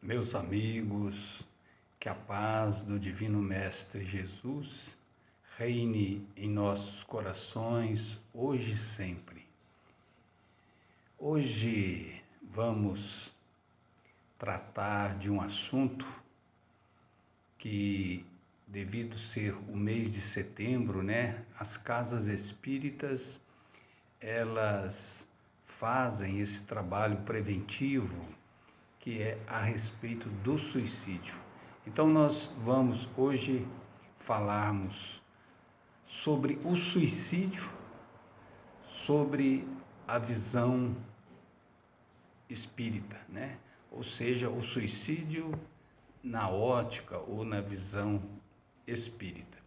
Meus amigos, que a paz do Divino Mestre Jesus reine em nossos corações hoje e sempre. Hoje vamos tratar de um assunto que, devido ser o mês de setembro, as casas espíritas, elas fazem esse trabalho preventivo que é a respeito do suicídio. Então nós vamos hoje falarmos sobre o suicídio, sobre a visão espírita, Ou seja, o suicídio na ótica ou na visão espírita.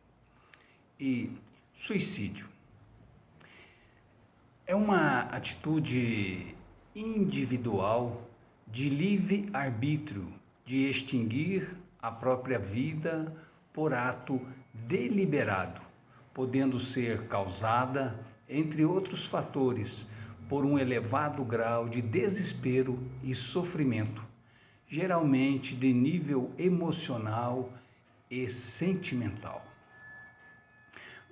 E suicídio é uma atitude individual de livre-arbítrio, de extinguir a própria vida por ato deliberado, podendo ser causada, entre outros fatores, por um elevado grau de desespero e sofrimento, geralmente de nível emocional e sentimental.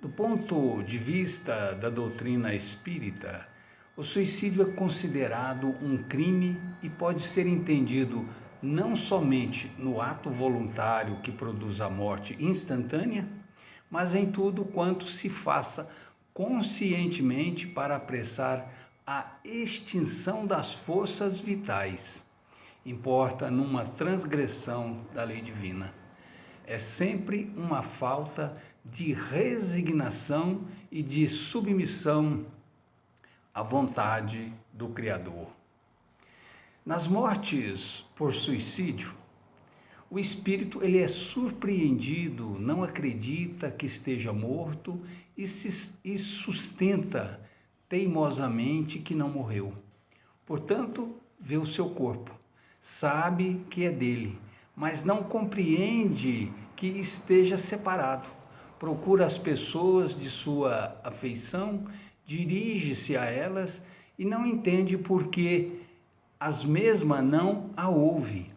Do ponto de vista da doutrina espírita, o suicídio é considerado um crime e pode ser entendido não somente no ato voluntário que produz a morte instantânea, mas em tudo quanto se faça conscientemente para apressar a extinção das forças vitais. Importa numa transgressão da lei divina. É sempre uma falta de resignação e de submissão à vontade do Criador. Nas mortes por suicídio, o espírito ele é surpreendido, não acredita que esteja morto e sustenta teimosamente que não morreu. Portanto, vê o seu corpo, sabe que é dele, mas não compreende que esteja separado. Procura as pessoas de sua afeição, dirige-se a elas e não entende por que as mesmas não a ouvem.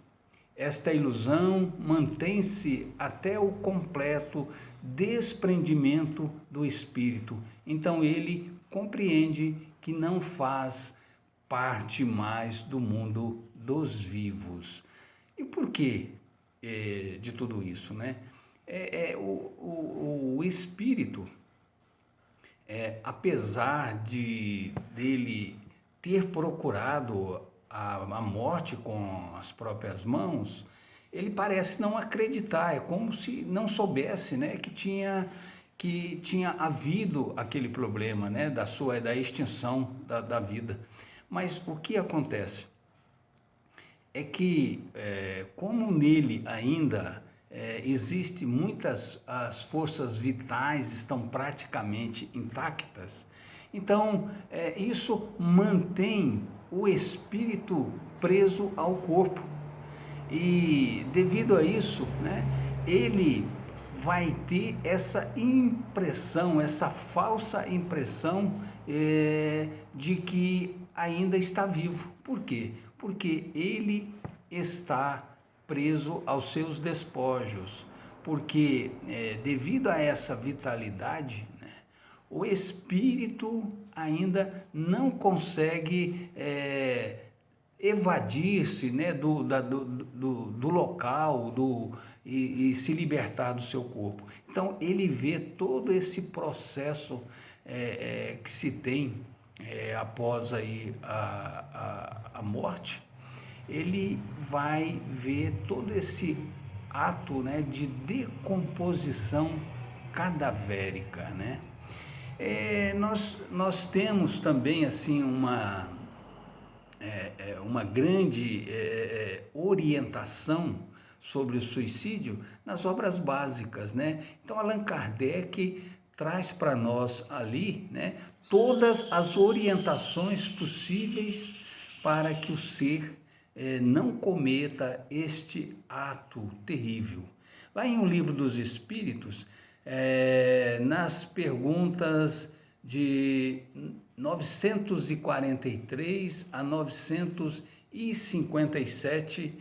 Esta ilusão mantém-se até o completo desprendimento do espírito. Então ele compreende que não faz parte mais do mundo dos vivos. E por que de tudo isso, O espírito, apesar dele ter procurado a morte com as próprias mãos, ele parece não acreditar, é como se não soubesse, que tinha havido aquele problema, da extinção da vida. Mas o que acontece é que, como nele ainda existe as forças vitais estão praticamente intactas, então isso mantém o espírito preso ao corpo. E devido a isso, ele vai ter essa impressão, essa falsa impressão de que ainda está vivo. Por quê? Porque ele está preso aos seus despojos, porque devido a essa vitalidade, o espírito ainda não consegue evadir-se do local e se libertar do seu corpo. Então ele vê todo esse processo que se tem após aí a morte. Ele vai ver todo esse ato de decomposição cadavérica, nós temos também assim uma grande orientação sobre o suicídio nas obras básicas, Então Allan Kardec traz para nós ali, todas as orientações possíveis para que o ser não cometa este ato terrível. Lá em O Livro dos Espíritos, nas perguntas de 943 a 950, e 57,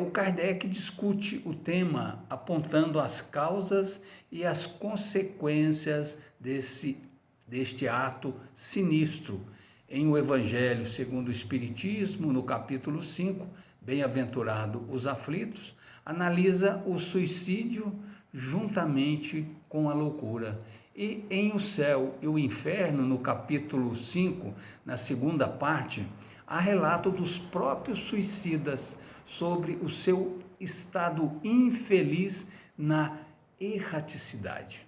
o Kardec discute o tema apontando as causas e as consequências deste ato sinistro. Em O Evangelho segundo o Espiritismo, no capítulo 5, Bem-aventurado os aflitos, analisa o suicídio juntamente com a loucura. E em O Céu e o Inferno, no capítulo 5, na segunda parte, há relato dos próprios suicidas sobre o seu estado infeliz na erraticidade.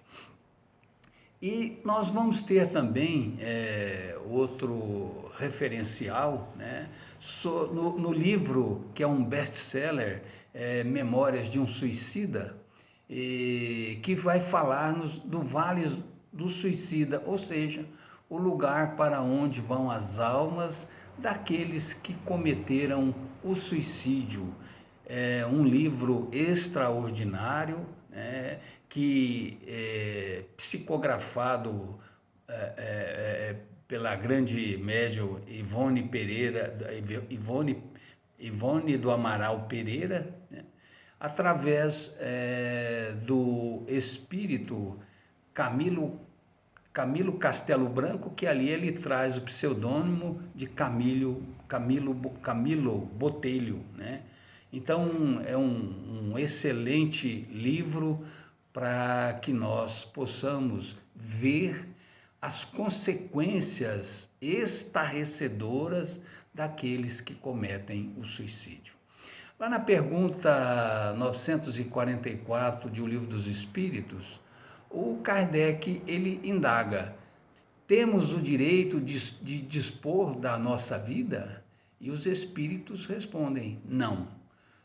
E nós vamos ter também outro referencial, né, no livro que é um best-seller, Memórias de um Suicida, que vai falar do Vale do Suicida, ou seja, o lugar para onde vão as almas daqueles que cometeram o suicídio. É um livro extraordinário, né, que é psicografado pela grande médium Ivone Pereira, Ivone do Amaral Pereira, né, através do espírito Camilo Castelo Branco, que ali ele traz o pseudônimo de Camilo Botelho, né? Então é um excelente livro para que nós possamos ver as consequências estarrecedoras daqueles que cometem o suicídio. Lá na pergunta 944 de O Livro dos Espíritos, o Kardec ele indaga: temos o direito de dispor da nossa vida? E os espíritos respondem: não.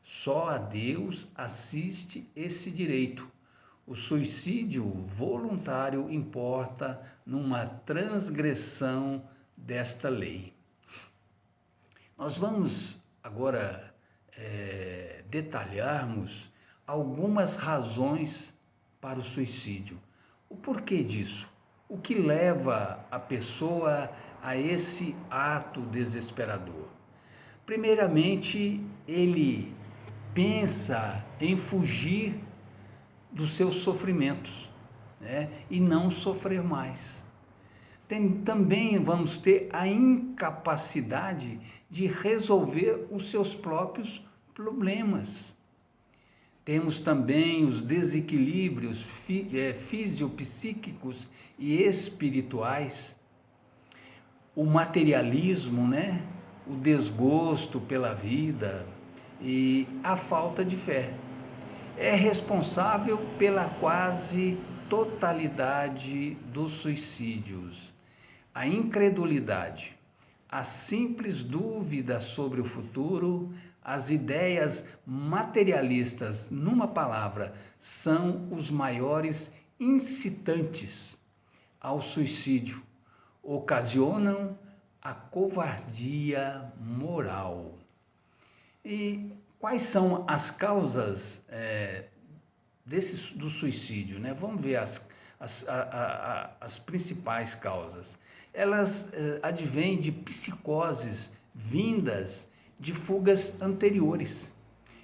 Só a Deus assiste esse direito. O suicídio voluntário importa numa transgressão desta lei. Nós vamos agora detalharmos algumas razões para o suicídio. O porquê disso? O que leva a pessoa a esse ato desesperador? Primeiramente, ele pensa em fugir dos seus sofrimentos, né, e não sofrer mais. Também vamos ter a incapacidade de resolver os seus próprios problemas. Temos também os desequilíbrios fisiopsíquicos e espirituais, o materialismo, né, o desgosto pela vida e a falta de fé. É responsável pela quase totalidade dos suicídios. A incredulidade, a simples dúvida sobre o futuro, as ideias materialistas, numa palavra, são os maiores incitantes ao suicídio, ocasionam a covardia moral. E quais são as causas do suicídio, né? Vamos ver as principais causas. Elas advêm de psicoses vindas de fugas anteriores.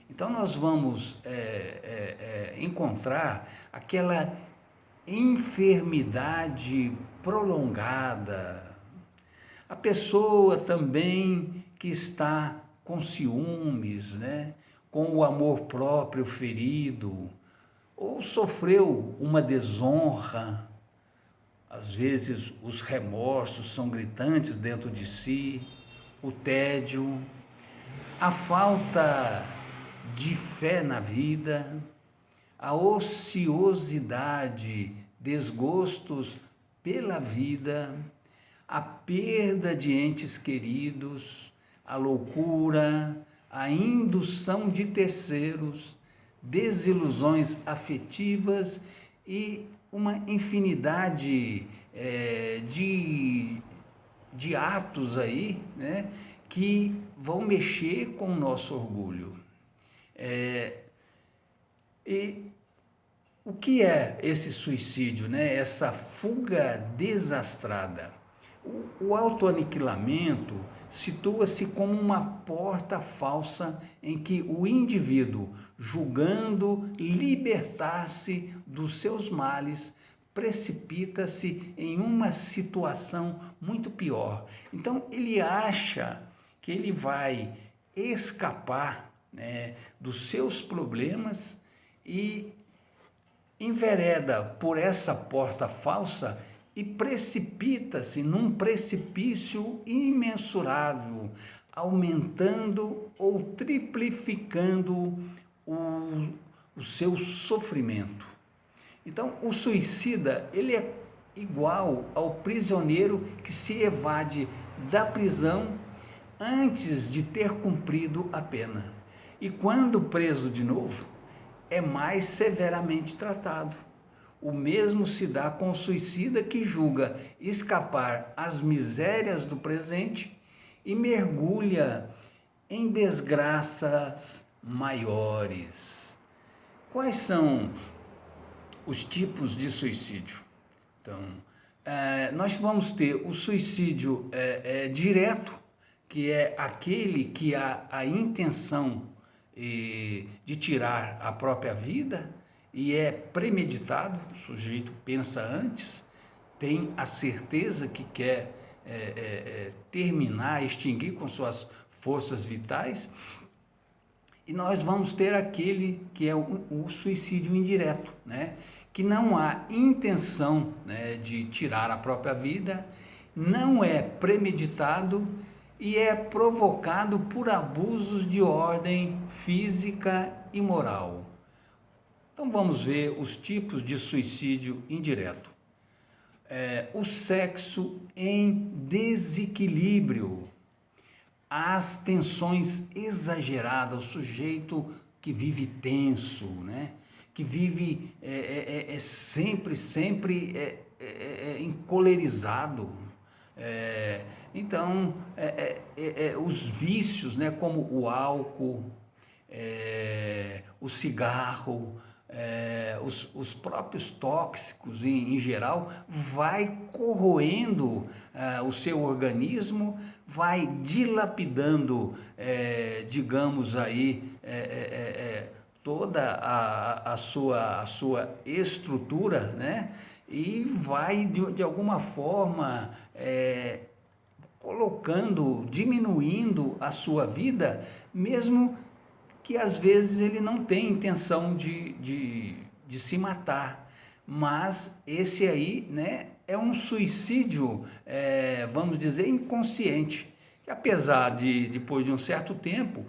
Então nós vamos encontrar aquela enfermidade prolongada. A pessoa também que está com ciúmes, né? Com o amor próprio ferido, ou sofreu uma desonra. Às vezes os remorsos são gritantes dentro de si, o tédio, a falta de fé na vida, a ociosidade, desgostos pela vida, a perda de entes queridos, a loucura, a indução de terceiros, desilusões afetivas e uma infinidade de atos aí, né, que vão mexer com o nosso orgulho. E o que é esse suicídio, né? Essa fuga desastrada? O autoaniquilamento situa-se como uma porta falsa em que o indivíduo, julgando libertar-se dos seus males, precipita-se em uma situação muito pior. Então, ele acha que ele vai escapar, né, dos seus problemas e envereda por essa porta falsa e precipita-se num precipício imensurável, aumentando ou triplificando o seu sofrimento. Então, o suicida, ele é igual ao prisioneiro que se evade da prisão antes de ter cumprido a pena. E quando preso de novo, é mais severamente tratado. O mesmo se dá com o suicida que julga escapar às misérias do presente e mergulha em desgraças maiores. Quais são os tipos de suicídio? Então, nós vamos ter o suicídio direto, que é aquele que há a intenção de tirar a própria vida e é premeditado, o sujeito pensa antes, tem a certeza que quer terminar, extinguir com suas forças vitais. E nós vamos ter aquele que é o suicídio indireto, né? Que não há intenção, né, de tirar a própria vida, não é premeditado e é provocado por abusos de ordem física e moral. Então vamos ver os tipos de suicídio indireto. O sexo em desequilíbrio, as tensões exageradas, o sujeito que vive tenso, né? Que vive sempre encolerizado. Então, os vícios, né, como o álcool, o cigarro, os próprios tóxicos em geral, vai corroendo o seu organismo, vai dilapidando, digamos aí, toda a sua estrutura, né? E vai de alguma forma colocando, diminuindo a sua vida, mesmo que às vezes ele não tem intenção de se matar. Mas esse aí, né, é um suicídio, vamos dizer, inconsciente. Que apesar de, depois de um certo tempo,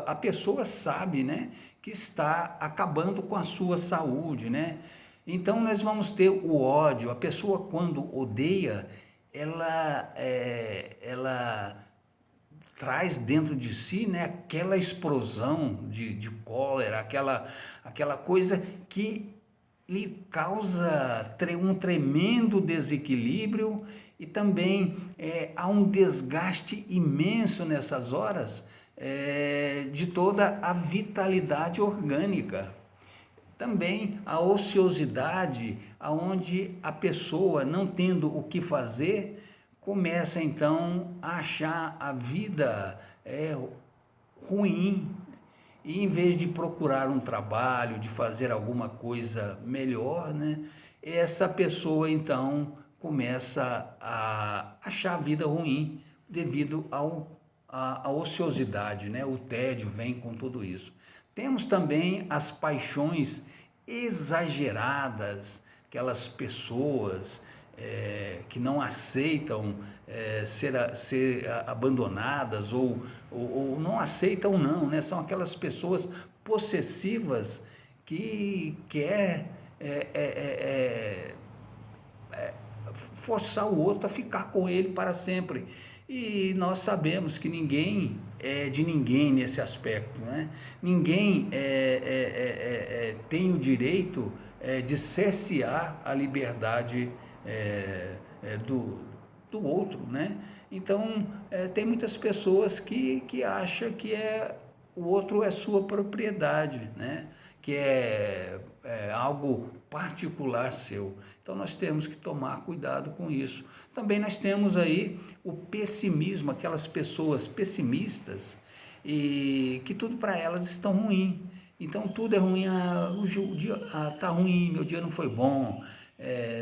a pessoa sabe, né, que está acabando com a sua saúde, né? Então nós vamos ter o ódio. A pessoa, quando odeia, ela traz dentro de si, né, aquela explosão de cólera, aquela coisa que lhe causa um tremendo desequilíbrio e também há um desgaste imenso nessas horas de toda a vitalidade orgânica. Também a ociosidade, aonde a pessoa, não tendo o que fazer, começa então a achar a vida ruim, e em vez de procurar um trabalho, de fazer alguma coisa melhor, né, essa pessoa então começa a achar a vida ruim devido à ociosidade, né? O tédio vem com tudo isso. Temos também as paixões exageradas, aquelas pessoas que não aceitam ser abandonadas ou não aceitam não, né? São aquelas pessoas possessivas que quer forçar o outro a ficar com ele para sempre. E nós sabemos que ninguém é de ninguém nesse aspecto, né? Ninguém tem o direito de cercear a liberdade do outro, né? Então, tem muitas pessoas que acham que o outro é sua propriedade, né? que é algo particular seu. Então nós temos que tomar cuidado com isso. Também nós temos aí o pessimismo, aquelas pessoas pessimistas e que tudo para elas estão ruim. Então tudo é ruim, o dia tá ruim, meu dia não foi bom,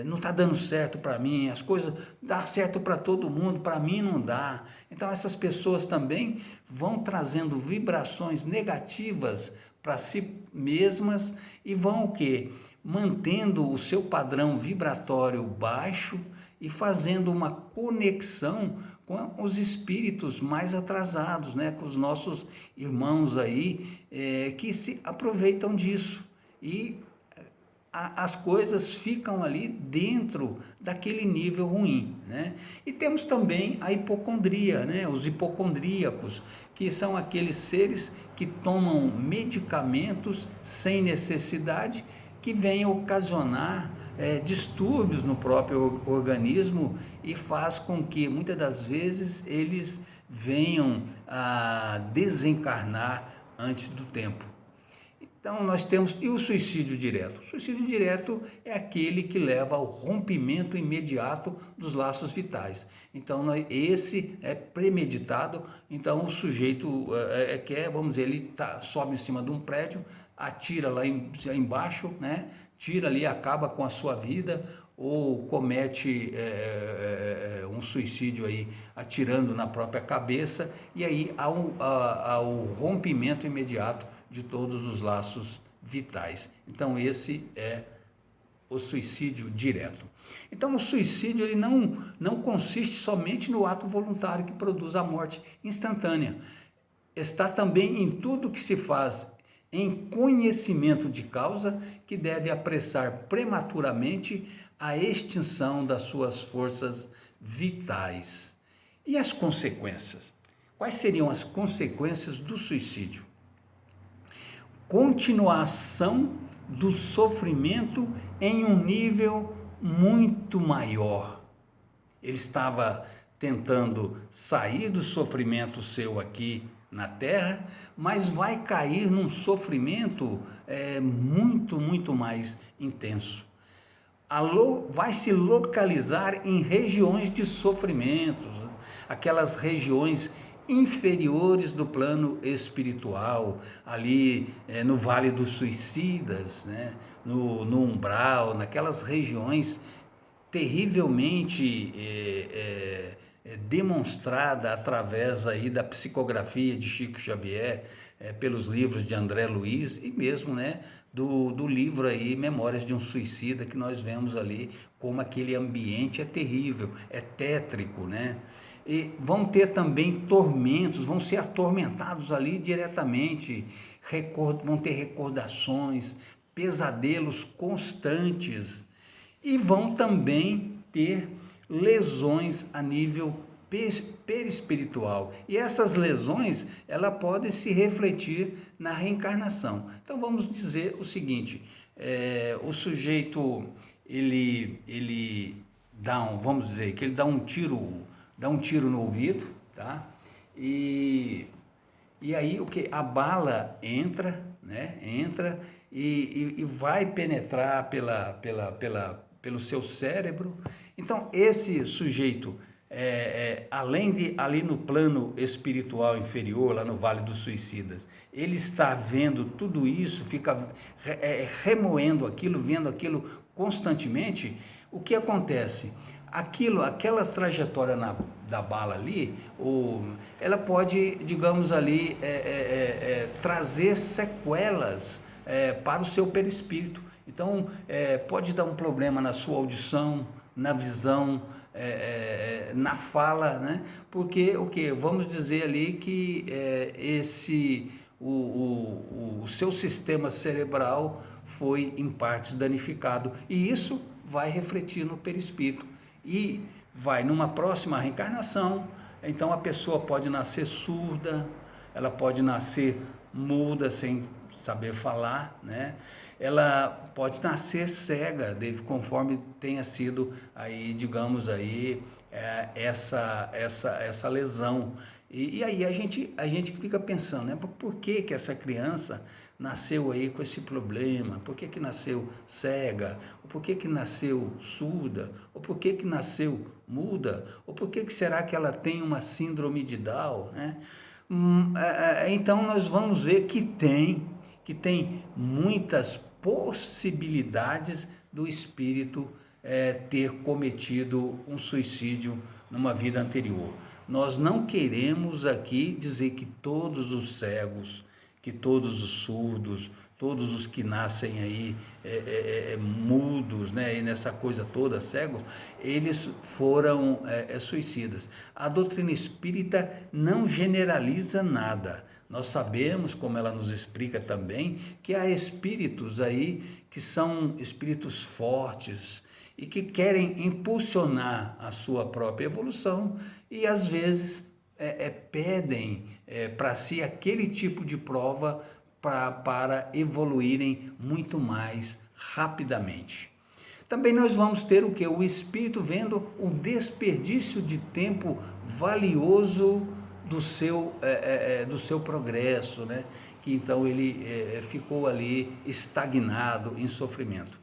não está dando certo para mim, as coisas dá certo para todo mundo, para mim não dá. Então essas pessoas também vão trazendo vibrações negativas para si mesmas e vão o quê? Mantendo o seu padrão vibratório baixo e fazendo uma conexão com os espíritos mais atrasados, né? Com os nossos irmãos aí que se aproveitam disso e as coisas ficam ali dentro daquele nível ruim, né? E temos também a hipocondria, né? Os hipocondríacos, que são aqueles seres que tomam medicamentos sem necessidade, que vêm ocasionar distúrbios no próprio organismo e faz com que muitas das vezes eles venham a desencarnar antes do tempo. Então nós temos, e o suicídio direto? O suicídio direto é aquele que leva ao rompimento imediato dos laços vitais. Então esse é premeditado, então o sujeito vamos dizer, ele sobe em cima de um prédio, atira lá embaixo, né? Tira ali, acaba com a sua vida, ou comete um suicídio aí atirando na própria cabeça, e aí há o rompimento imediato de todos os laços vitais. Então esse é o suicídio direto. Então o suicídio ele não consiste somente no ato voluntário que produz a morte instantânea. Está também em tudo que se faz em conhecimento de causa, que deve apressar prematuramente a extinção das suas forças vitais. E as consequências? Quais seriam as consequências do suicídio? Continuação do sofrimento em um nível muito maior. Ele estava tentando sair do sofrimento seu aqui na Terra, mas vai cair num sofrimento muito mais intenso. Vai se localizar em regiões de sofrimentos, aquelas regiões inferiores do plano espiritual, ali no Vale dos Suicidas, né? no umbral, naquelas regiões terrivelmente demonstrada através aí da psicografia de Chico Xavier, pelos livros de André Luiz e mesmo, né, do livro aí Memórias de um Suicida, que nós vemos ali como aquele ambiente é terrível, é tétrico, né? E vão ter também tormentos, vão ser atormentados ali diretamente, vão ter recordações, pesadelos constantes e vão também ter lesões a nível perispiritual. E essas lesões, ela pode se refletir na reencarnação. Então vamos dizer o seguinte, o sujeito, ele vamos dizer que ele dá um tiro no ouvido, tá? E aí o que? A bala entra, né? Entra e vai penetrar pelo seu cérebro. Então esse sujeito, além de ali no plano espiritual inferior, lá no Vale dos Suicidas, ele está vendo tudo isso, fica remoendo aquilo, vendo aquilo constantemente. O que acontece? Aquela trajetória da bala ali, ela pode, digamos ali, trazer sequelas para o seu perispírito. Então, pode dar um problema na sua audição, na visão, na fala, né? Porque o que? Vamos dizer ali que o seu sistema cerebral foi em partes danificado, e isso vai refletir no perispírito. E vai numa próxima reencarnação, então a pessoa pode nascer surda, ela pode nascer muda, sem saber falar, né? Ela pode nascer cega, conforme tenha sido aí, digamos aí, essa lesão. E aí a gente fica pensando, né? Por que que essa criança nasceu aí com esse problema? Por que que nasceu cega? Ou por que que nasceu surda? Ou por que que nasceu muda? Ou por que que será que ela tem uma síndrome de Down, né? Então nós vamos ver que tem muitas possibilidades do espírito ter cometido um suicídio numa vida anterior. Nós não queremos aqui dizer que todos os cegos, que todos os surdos, todos os que nascem aí mudos, né, e nessa coisa toda, cegos, eles foram suicidas. A doutrina espírita não generaliza nada. Nós sabemos, como ela nos explica também, que há espíritos aí que são espíritos fortes e que querem impulsionar a sua própria evolução e às vezes pedem para si aquele tipo de prova para evoluírem muito mais rapidamente. Também nós vamos ter o que? O espírito vendo o desperdício de tempo valioso do seu progresso, né? Que então ele ficou ali estagnado em sofrimento.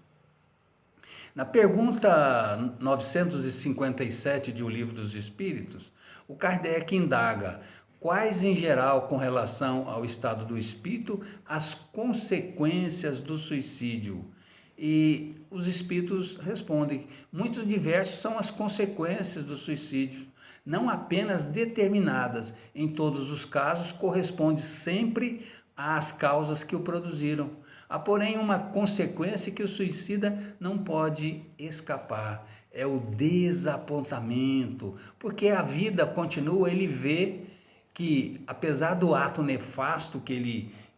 Na pergunta 957 de O Livro dos Espíritos, o Kardec indaga quais, em geral, com relação ao estado do espírito, as consequências do suicídio. E os espíritos respondem, muitos diversos são as consequências do suicídio, não apenas determinadas. Em todos os casos, corresponde sempre às causas que o produziram. Há, porém, uma consequência que o suicida não pode escapar, é o desapontamento, porque a vida continua, ele vê que, apesar do ato nefasto que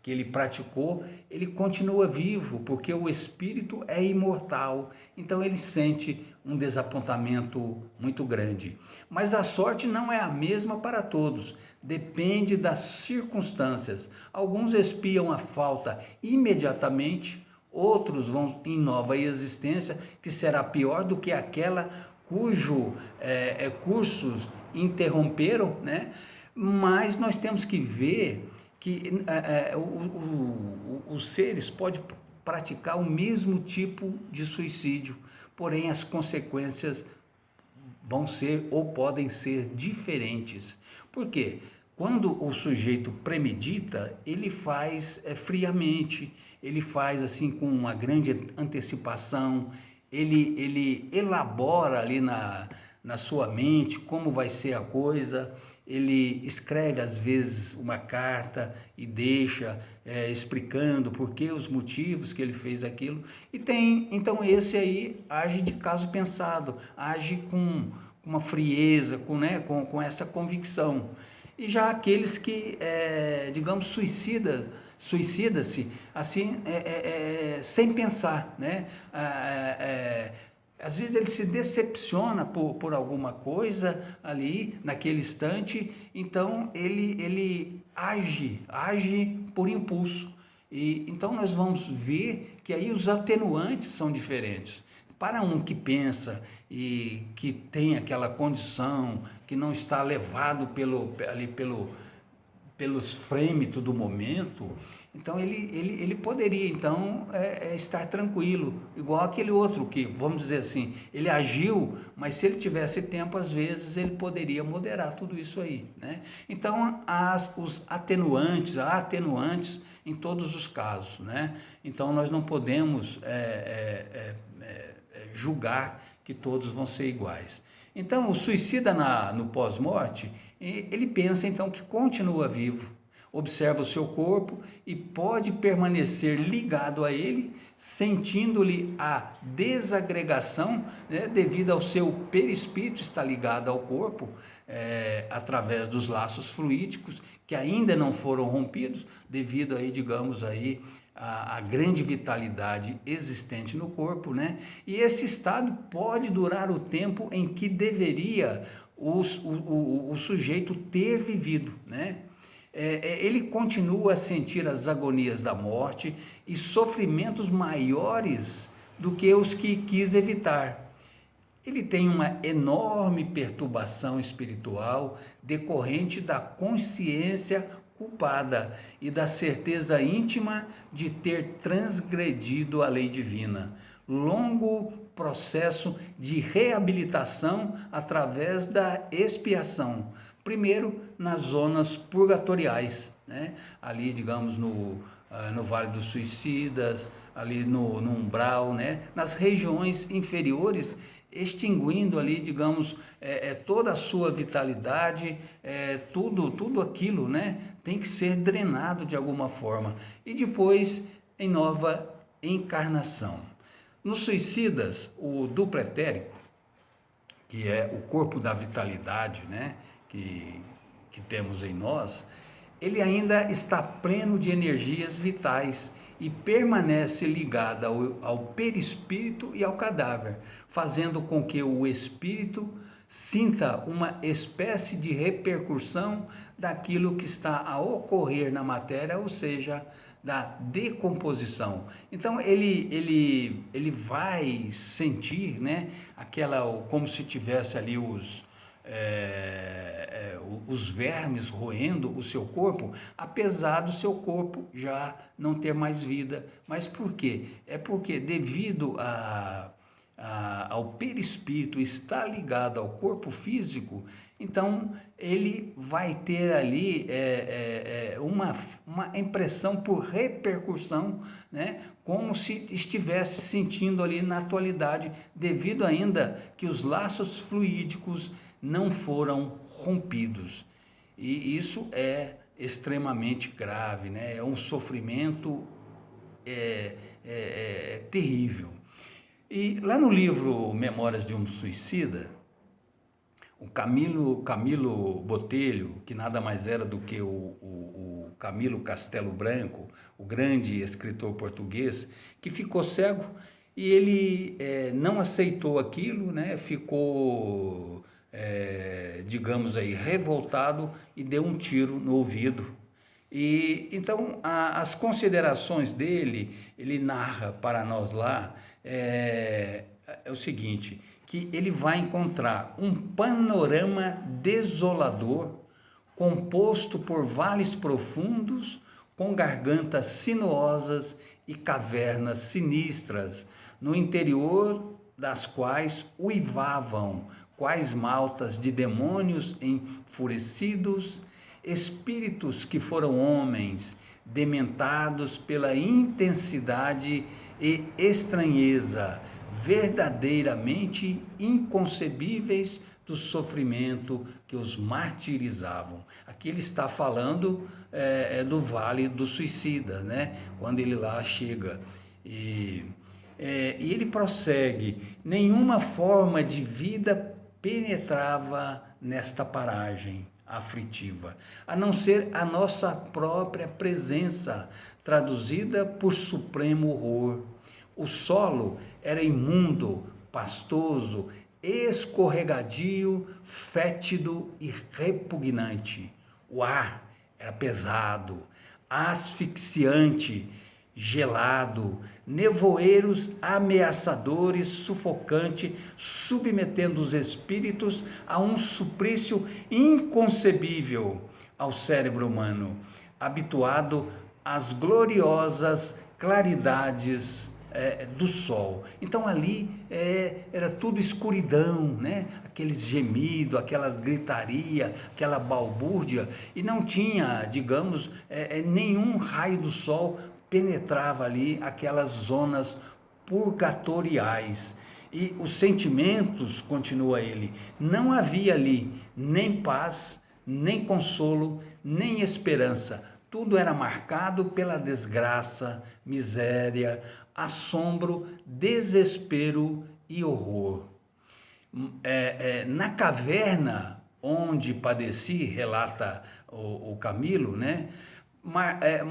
ele praticou, ele continua vivo, porque o espírito é imortal, então ele sente um desapontamento muito grande. Mas a sorte não é a mesma para todos, depende das circunstâncias. Alguns expiam a falta imediatamente, outros vão em nova existência, que será pior do que aquela cujo cursos interromperam, né? Mas nós temos que ver que os seres podem praticar o mesmo tipo de suicídio, porém as consequências vão ser ou podem ser diferentes. Por quê? Quando o sujeito premedita, ele faz friamente, ele faz assim com uma grande antecipação, ele elabora ali na sua mente como vai ser a coisa, ele escreve às vezes uma carta e deixa explicando por que os motivos que ele fez aquilo, e então esse aí age de caso pensado, age com uma frieza, com essa convicção. E já aqueles que, digamos, suicida-se assim, sem pensar, né? Às vezes ele se decepciona por alguma coisa ali, naquele instante, então ele age por impulso. E então nós vamos ver que aí os atenuantes são diferentes. Para um que pensa e que tem aquela condição, que não está levado pelos frêmitos do momento, então ele poderia então estar tranquilo, igual aquele outro que, vamos dizer assim, ele agiu, mas se ele tivesse tempo, às vezes ele poderia moderar tudo isso aí, né? Então há atenuantes em todos os casos, né? Então nós não podemos julgar que todos vão ser iguais. Então o suicida no pós-morte, ele pensa então que continua vivo, observa o seu corpo e pode permanecer ligado a ele, sentindo-lhe a desagregação, né, devido ao seu perispírito estar ligado ao corpo, através dos laços fluídicos que ainda não foram rompidos, devido aí, digamos aí, a grande vitalidade existente no corpo, né? E esse estado pode durar o tempo em que deveria o sujeito ter vivido, né? Ele continua a sentir as agonias da morte e sofrimentos maiores do que os que quis evitar. ele tem uma enorme perturbação espiritual decorrente da consciência culpada e da certeza íntima de ter transgredido a lei divina. Longo processo de reabilitação através da expiação. Primeiro, nas zonas purgatoriais, né? Ali, digamos, no Vale dos Suicidas, ali no umbral, né? Nas regiões inferiores, extinguindo ali, digamos, toda a sua vitalidade, tudo aquilo, né? Tem que ser drenado de alguma forma. E depois, em nova encarnação. Nos suicidas, o duplo etérico, que é o corpo da vitalidade, né? Que temos em nós, ele ainda está pleno de energias vitais e permanece ligado ao perispírito e ao cadáver, fazendo com que o espírito sinta uma espécie de repercussão daquilo que está a ocorrer na matéria, ou seja, da decomposição. Então ele vai sentir, né, como se tivesse ali os vermes roendo o seu corpo, apesar do seu corpo já não ter mais vida. Mas por quê? É porque devido ao perispírito estar ligado ao corpo físico, então ele vai ter ali uma impressão por repercussão, né? Como se estivesse sentindo ali na atualidade, devido ainda que os laços fluídicos não foram rompidos. E isso é extremamente grave, né? É um sofrimento terrível. E lá no livro Memórias de um Suicida, o Camilo Botelho, que nada mais era do que o Camilo Castelo Branco, o grande escritor português, que ficou cego e ele não aceitou aquilo, né? Ficou, digamos aí, revoltado e deu um tiro no ouvido. E então as considerações dele, ele narra para nós lá, é o seguinte, que ele vai encontrar um panorama desolador, composto por vales profundos, com gargantas sinuosas e cavernas sinistras, no interior das quais uivavam, quais maltas de demônios enfurecidos, espíritos que foram homens, dementados pela intensidade e estranheza, verdadeiramente inconcebíveis do sofrimento que os martirizavam. Aqui ele está falando do Vale do Suicida, né? Quando ele lá chega. E ele prossegue: nenhuma forma de vida penetrava nesta paragem aflitiva, a não ser a nossa própria presença, traduzida por supremo horror. O solo era imundo, pastoso, escorregadio, fétido e repugnante. O ar era pesado, asfixiante, gelado, nevoeiros ameaçadores, sufocante, submetendo os espíritos a um suplício inconcebível ao cérebro humano, habituado às gloriosas claridades do sol. Então ali era tudo escuridão, né? Aqueles gemidos, aquelas gritaria, aquela balbúrdia, e não tinha, digamos, nenhum raio do sol penetrava ali aquelas zonas purgatoriais. E os sentimentos, continua ele, não havia ali nem paz, nem consolo, nem esperança. Tudo era marcado pela desgraça, miséria, assombro, desespero e horror. Na caverna onde padeci, relata o Camilo, né?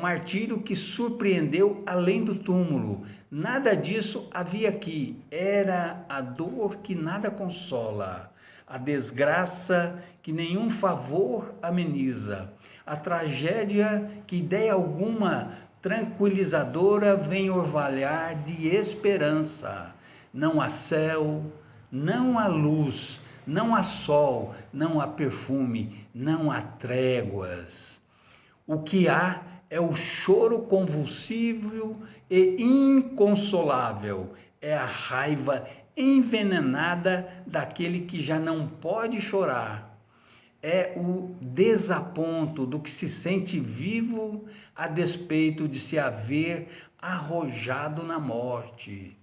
Martírio que surpreendeu além do túmulo. Nada disso havia aqui. Era a dor que nada consola, a desgraça que nenhum favor ameniza, a tragédia que ideia alguma tranquilizadora vem orvalhar de esperança. Não há céu, não há luz, não há sol, não há perfume, não há tréguas. O que há é o choro convulsivo e inconsolável, é a raiva envenenada daquele que já não pode chorar. É o desaponto do que se sente vivo a despeito de se haver arrojado na morte.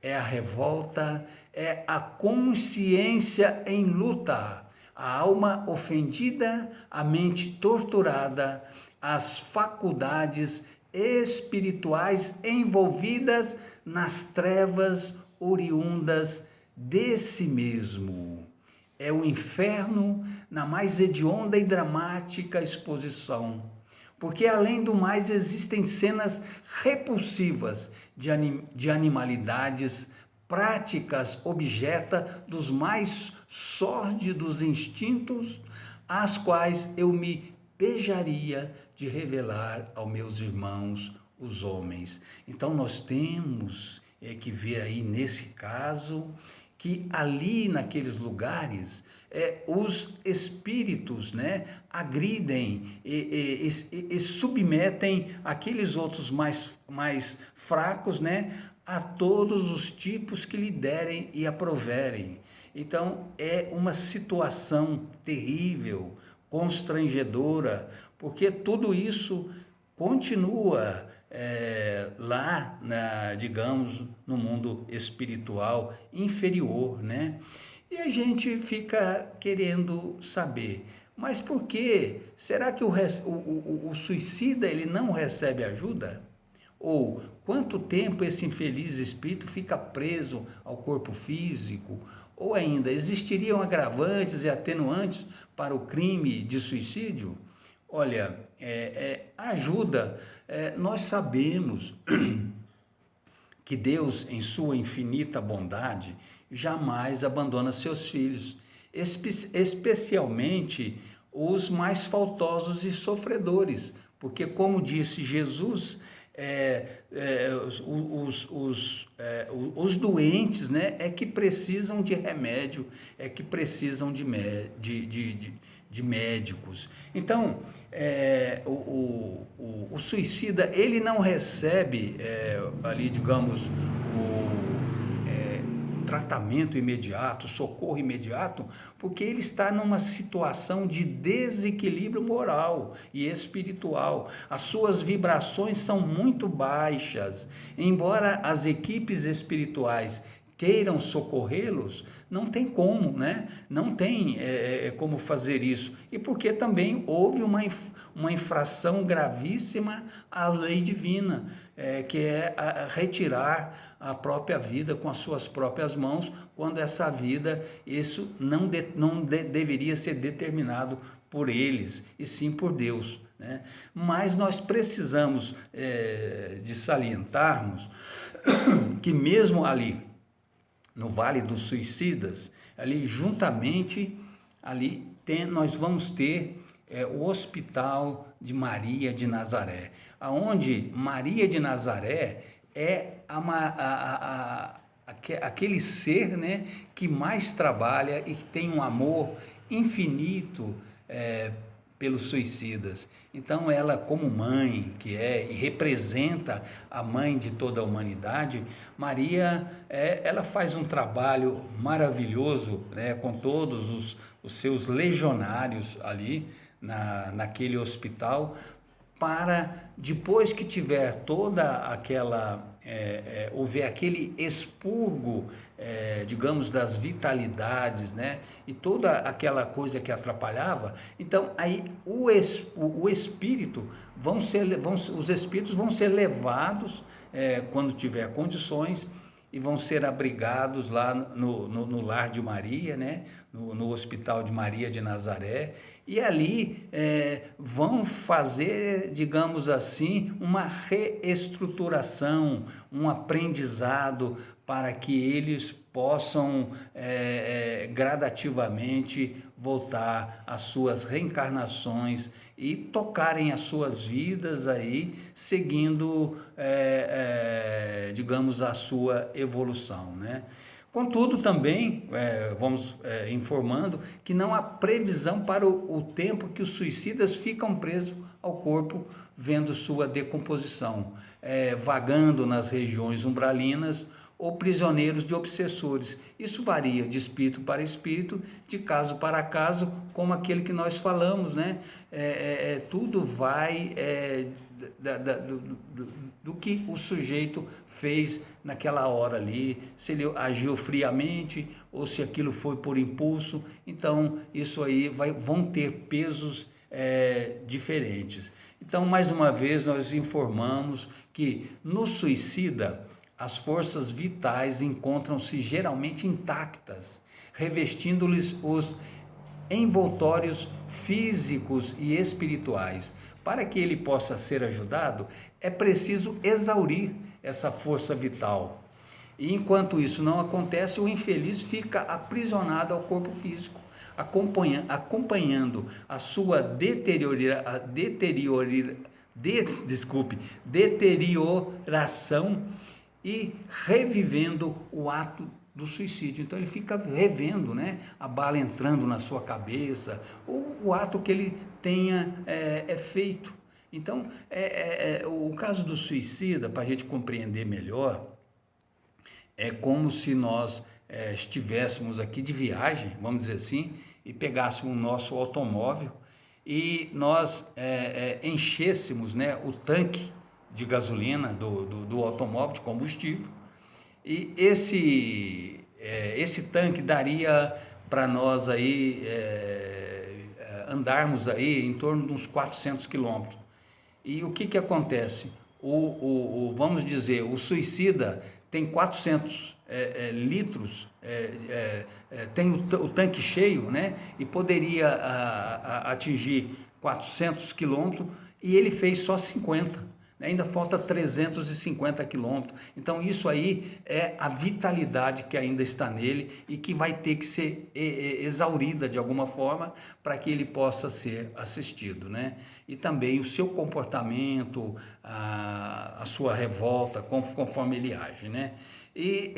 É a revolta, é a consciência em luta, a alma ofendida, a mente torturada, as faculdades espirituais envolvidas nas trevas oriundas de si mesmo. É o inferno na mais hedionda e dramática exposição, porque além do mais existem cenas repulsivas de animalidades, práticas objeta dos mais sórdidos instintos, às quais eu me pejaria de revelar aos meus irmãos, os homens. Então nós temos que ver aí nesse caso que ali naqueles lugares os espíritos, né, agridem e submetem aqueles outros mais fracos, né, a todos os tipos que lhe derem e aproverem. Então é uma situação terrível, constrangedora, porque tudo isso continua lá, digamos, no mundo espiritual inferior, né? E a gente fica querendo saber, mas por que? Será que o suicida ele não recebe ajuda? Ou quanto tempo esse infeliz espírito fica preso ao corpo físico? Ou ainda, existiriam agravantes e atenuantes para o crime de suicídio? Olha, ajuda, nós sabemos que Deus, em sua infinita bondade, jamais abandona seus filhos, especialmente os mais faltosos e sofredores, porque, como disse Jesus, os doentes, né, é que precisam de remédio, é que precisam de médicos. Então, o suicida, ele não recebe ali, digamos, tratamento imediato, socorro imediato, porque ele está numa situação de desequilíbrio moral e espiritual. As suas vibrações são muito baixas. Embora as equipes espirituais queiram socorrê-los, não tem como, né? Não tem como fazer isso. E porque também houve uma infração gravíssima à lei divina, que é retirar a própria vida com as suas próprias mãos, quando essa vida, isso não deveria ser determinado por eles, e sim por Deus, né? Mas nós precisamos de salientarmos que mesmo ali, no Vale dos Suicidas, ali juntamente, ali nós vamos ter o Hospital de Maria de Nazaré, aonde Maria de Nazaré é aquele ser, né, que mais trabalha e que tem um amor infinito pelos suicidas. Então ela, como mãe que e representa a mãe de toda a humanidade, Maria, ela faz um trabalho maravilhoso, né, com todos os seus legionários ali naquele hospital, para depois que tiver toda aquela, houver aquele expurgo, digamos, das vitalidades, né? E toda aquela coisa que atrapalhava, então aí o espírito os espíritos vão ser levados, quando tiver condições, e vão ser abrigados lá no lar de Maria, né? No Hospital de Maria de Nazaré, e ali vão fazer, digamos assim, uma reestruturação, um aprendizado para que eles possam gradativamente voltar às suas reencarnações e tocarem as suas vidas aí, seguindo, digamos, a sua evolução, né? Contudo, também vamos informando que não há previsão para o tempo que os suicidas ficam presos ao corpo, vendo sua decomposição, vagando nas regiões umbralinas ou prisioneiros de obsessores. Isso varia de espírito para espírito, de caso para caso, como aquele que nós falamos, né? Tudo vai do que o sujeito fez naquela hora ali, se ele agiu friamente ou se aquilo foi por impulso. Então isso aí vão ter pesos diferentes. Então, mais uma vez, nós informamos que no suicida as forças vitais encontram-se geralmente intactas, revestindo-lhes os envoltórios físicos e espirituais. Para que ele possa ser ajudado, é preciso exaurir essa força vital. E enquanto isso não acontece, o infeliz fica aprisionado ao corpo físico, acompanhando a sua deterioração e revivendo o ato do suicídio. Então ele fica revendo, né, a bala entrando na sua cabeça, ou o ato que ele tenha feito. Então, o caso do suicida, para a gente compreender melhor, é como se nós estivéssemos aqui de viagem, vamos dizer assim, e pegássemos o nosso automóvel e nós enchêssemos, né, o tanque de gasolina do automóvel, de combustível, e esse tanque daria para nós aí andarmos aí em torno de uns 400 quilômetros. E o que acontece? Vamos dizer, o suicida tem 400 litros, tem o tanque cheio, né? E poderia atingir 400 quilômetros e ele fez só 50. Ainda falta 350 quilômetros. Então isso aí é a vitalidade que ainda está nele e que vai ter que ser exaurida de alguma forma para que ele possa ser assistido, né? E também o seu comportamento, a sua revolta, conforme ele age, né? E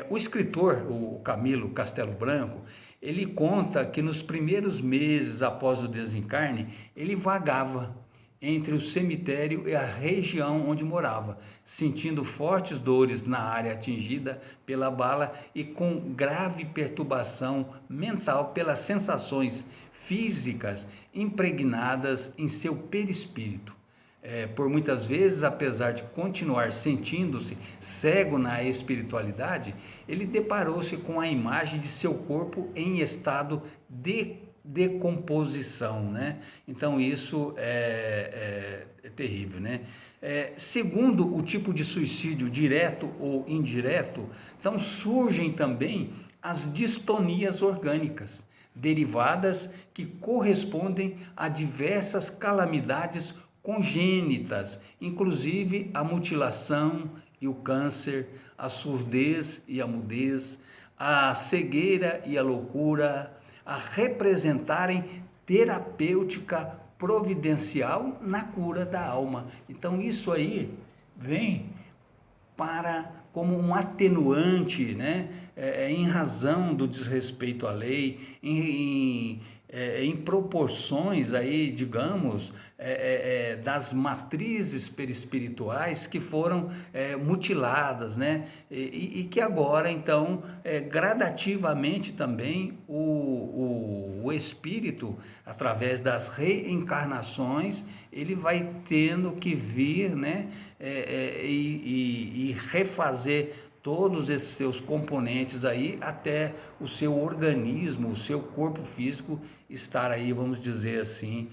o escritor, o Camilo Castelo Branco, ele conta que nos primeiros meses após o desencarne, ele vagava entre o cemitério e a região onde morava, sentindo fortes dores na área atingida pela bala e com grave perturbação mental pelas sensações físicas impregnadas em seu perispírito. Por muitas vezes, apesar de continuar sentindo-se cego na espiritualidade, ele deparou-se com a imagem de seu corpo em estado de decomposição, né? Então isso é terrível, né? Segundo o tipo de suicídio direto ou indireto, então surgem também as distonias orgânicas derivadas que correspondem a diversas calamidades congênitas, inclusive a mutilação e o câncer, a surdez e a mudez, a cegueira e a loucura, a representarem terapêutica providencial na cura da alma. Então isso aí vem como um atenuante, né? Em razão do desrespeito à lei, em proporções aí, digamos, das matrizes perispirituais que foram mutiladas, né? E que agora, então, gradativamente também o espírito, através das reencarnações, ele vai tendo que vir, né? E refazer todos esses seus componentes aí até o seu organismo, o seu corpo físico estar aí, vamos dizer assim,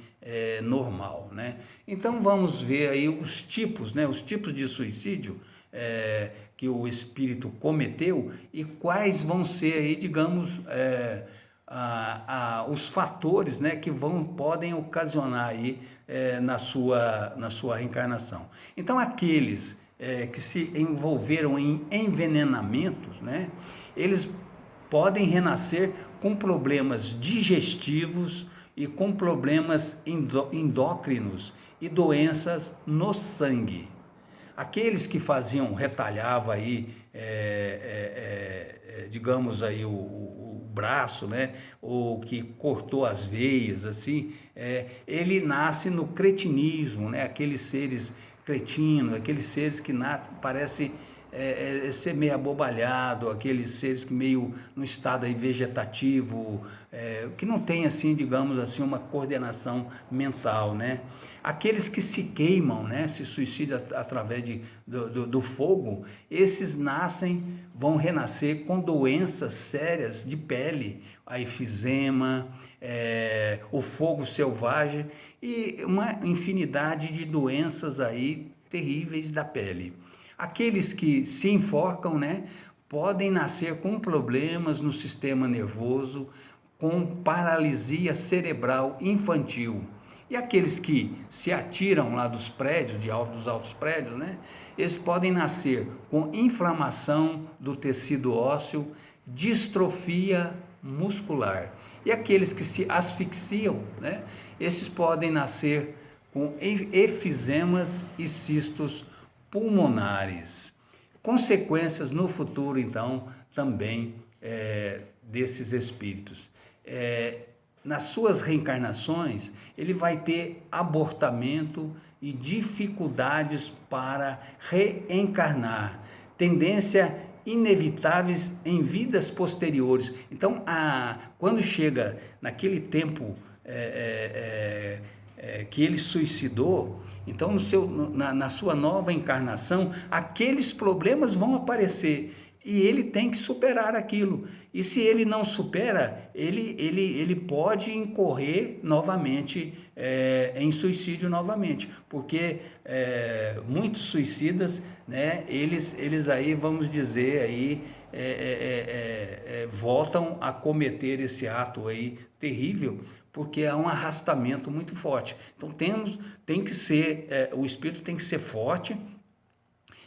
normal, né? Então vamos ver aí os tipos, né? Os tipos de suicídio que o espírito cometeu e quais vão ser aí, digamos, os fatores, né, que podem ocasionar aí na sua reencarnação. Então aqueles que se envolveram em envenenamentos, né, eles podem renascer com problemas digestivos e com problemas endócrinos e doenças no sangue. Aqueles que faziam, retalhava aí, digamos aí o braço, né? Ou que cortou as veias, assim, ele nasce no cretinismo, né? Aqueles seres cretinos, aqueles seres que parece ser meio abobalhado, aqueles seres que meio no estado aí vegetativo, que não tem assim, digamos assim, uma coordenação mental, né? Aqueles que se queimam, né, se suicidam através do fogo, esses nascem, vão renascer com doenças sérias de pele, a efizema, o fogo selvagem e uma infinidade de doenças aí terríveis da pele. Aqueles que se enforcam, né, podem nascer com problemas no sistema nervoso, com paralisia cerebral infantil. E aqueles que se atiram lá dos prédios, dos altos prédios, né? Eles podem nascer com inflamação do tecido ósseo, distrofia muscular. E aqueles que se asfixiam, né? Esses podem nascer com efizemas e cistos pulmonares. Consequências no futuro, então, também desses espíritos. Nas suas reencarnações, ele vai ter abortamento e dificuldades para reencarnar, tendência inevitáveis em vidas posteriores. Então, quando chega naquele tempo que ele suicidou, então na sua nova encarnação, aqueles problemas vão aparecer. E ele tem que superar aquilo. E se ele não supera, ele pode incorrer novamente em suicídio novamente. Porque muitos suicidas, né, eles aí, vamos dizer, aí, voltam a cometer esse ato aí terrível, porque há um arrastamento muito forte. Então tem que ser, o espírito tem que ser forte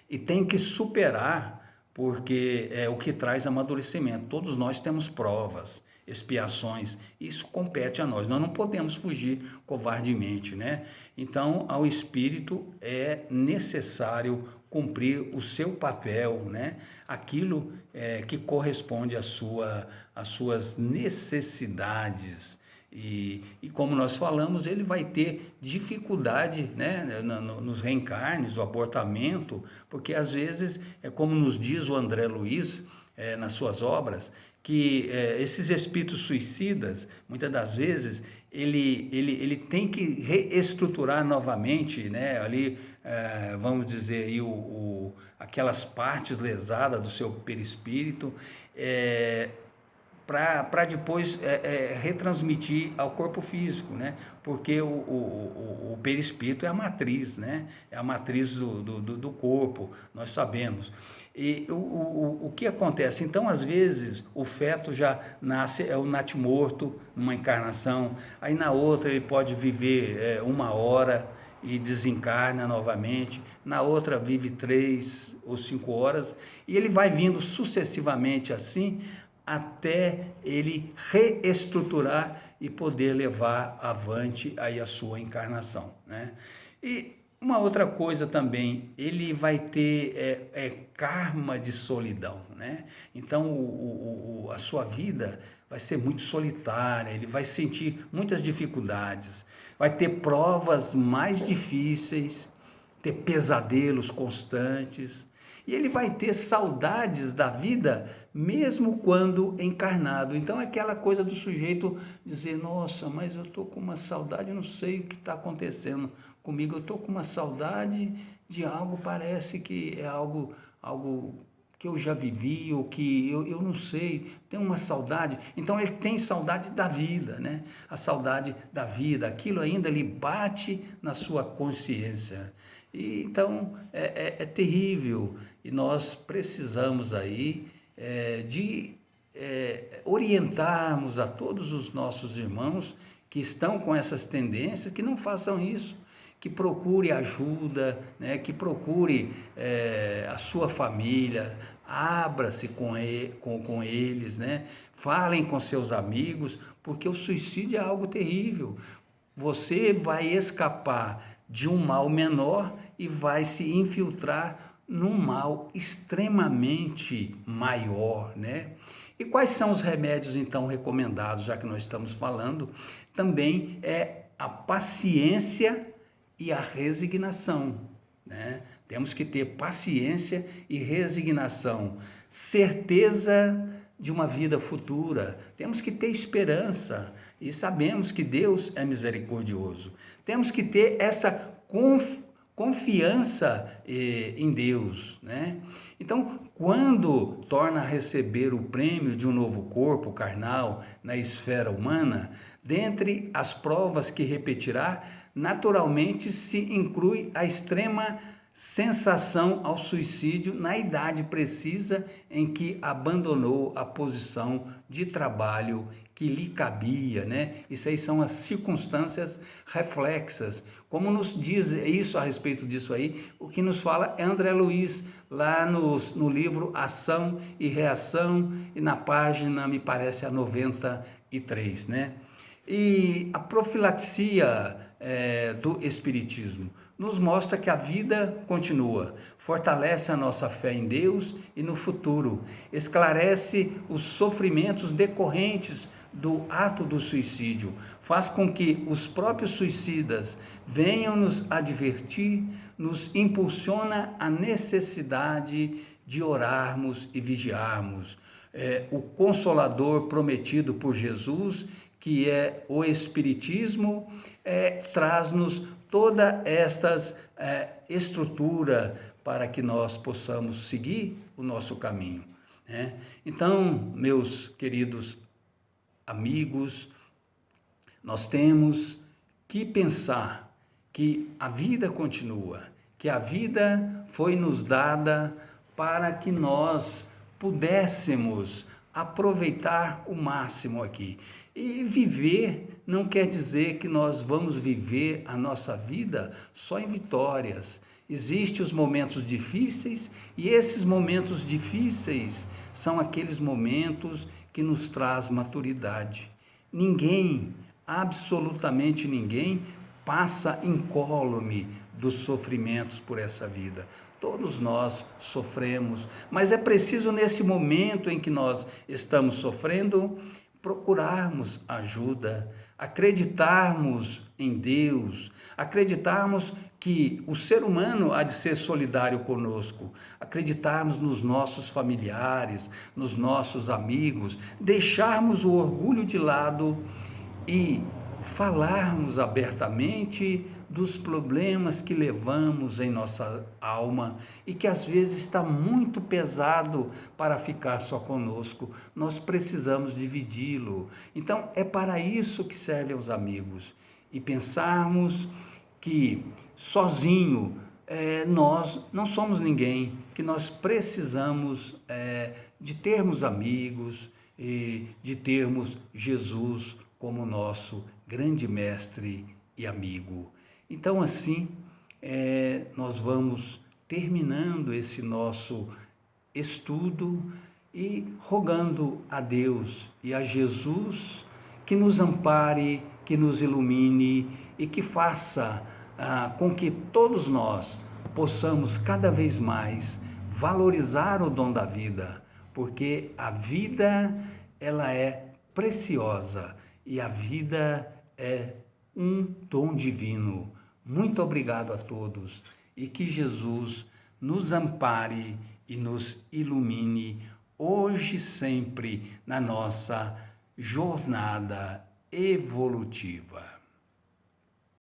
e tem que superar, porque é o que traz amadurecimento. Todos nós temos provas, expiações, isso compete a nós não podemos fugir covardemente, né? Então, ao espírito é necessário cumprir o seu papel, né? Aquilo que corresponde às suas necessidades. E como nós falamos, ele vai ter dificuldade, né, nos reencarnes, o abortamento, porque às vezes, como nos diz o André Luiz, nas suas obras, que esses espíritos suicidas, muitas das vezes, ele tem que reestruturar novamente, né, ali, vamos dizer, aí, aquelas partes lesadas do seu perispírito, para depois retransmitir ao corpo físico, né? Porque o perispírito é a matriz, né? É a matriz do corpo, nós sabemos. E o que acontece? Então, às vezes, o feto já nasce, é o natimorto, numa encarnação, aí na outra ele pode viver 1 hora e desencarna novamente, na outra vive 3 ou 5 horas, e ele vai vindo sucessivamente assim, até ele reestruturar e poder levar avante aí a sua encarnação, né? E uma outra coisa também, ele vai ter karma de solidão, né? Então a sua vida vai ser muito solitária, ele vai sentir muitas dificuldades, vai ter provas mais difíceis, ter pesadelos constantes, e ele vai ter saudades da vida mesmo quando encarnado. Então é aquela coisa do sujeito dizer, nossa, mas eu estou com uma saudade, não sei o que está acontecendo comigo, eu estou com uma saudade de algo, parece que é algo que eu já vivi, ou que eu não sei, tenho uma saudade. Então ele tem saudade da vida, né? A saudade da vida, aquilo ainda lhe bate na sua consciência. E, então é terrível, e nós precisamos aí de orientarmos a todos os nossos irmãos que estão com essas tendências, que não façam isso, que procure ajuda, né? Que procure a sua família, abra-se com eles, né? Falem com seus amigos, porque o suicídio é algo terrível. Você vai escapar de um mal menor e vai se infiltrar num mal extremamente maior, né? E quais são os remédios então recomendados, já que nós estamos falando? Também é a paciência e a resignação, né? Temos que ter paciência e resignação, certeza de uma vida futura. Temos que ter esperança e sabemos que Deus é misericordioso. Temos que ter essa confiança em Deus, né? Então, quando torna a receber o prêmio de um novo corpo carnal na esfera humana, dentre as provas que repetirá, naturalmente se inclui a extrema sensação ao suicídio na idade precisa em que abandonou a posição de trabalho que lhe cabia, né? Isso aí são as circunstâncias reflexas. Como nos diz isso a respeito disso aí, o que nos fala é André Luiz, lá no livro Ação e Reação, e na página, me parece, a 93, né? E a profilaxia do Espiritismo nos mostra que a vida continua, fortalece a nossa fé em Deus e no futuro, esclarece os sofrimentos decorrentes do ato do suicídio, faz com que os próprios suicidas venham nos advertir, nos impulsiona a necessidade de orarmos e vigiarmos. O Consolador prometido por Jesus, que é o Espiritismo, traz-nos toda esta estrutura para que nós possamos seguir o nosso caminho, né? Então, meus queridos amigos, nós temos que pensar que a vida continua, que a vida foi nos dada para que nós pudéssemos aproveitar o máximo aqui. E viver não quer dizer que nós vamos viver a nossa vida só em vitórias. Existem os momentos difíceis e esses momentos difíceis são aqueles momentos que nos traz maturidade. Ninguém, absolutamente ninguém, passa incólume dos sofrimentos por essa vida. Todos nós sofremos, mas é preciso nesse momento em que nós estamos sofrendo, procurarmos ajuda, acreditarmos em Deus, acreditarmos que o ser humano há de ser solidário conosco, acreditarmos nos nossos familiares, nos nossos amigos, deixarmos o orgulho de lado e falarmos abertamente dos problemas que levamos em nossa alma e que às vezes está muito pesado para ficar só conosco. Nós precisamos dividi-lo. Então é para isso que servem os amigos. E pensarmos que sozinho nós não somos ninguém, que nós precisamos de termos amigos e de termos Jesus como nosso grande mestre e amigo. Então, assim, nós vamos terminando esse nosso estudo e rogando a Deus e a Jesus que nos ampare, que nos ilumine e que faça com que todos nós possamos cada vez mais valorizar o dom da vida, porque a vida ela é preciosa e a vida é um dom divino. Muito obrigado a todos e que Jesus nos ampare e nos ilumine hoje e sempre na nossa jornada evolutiva.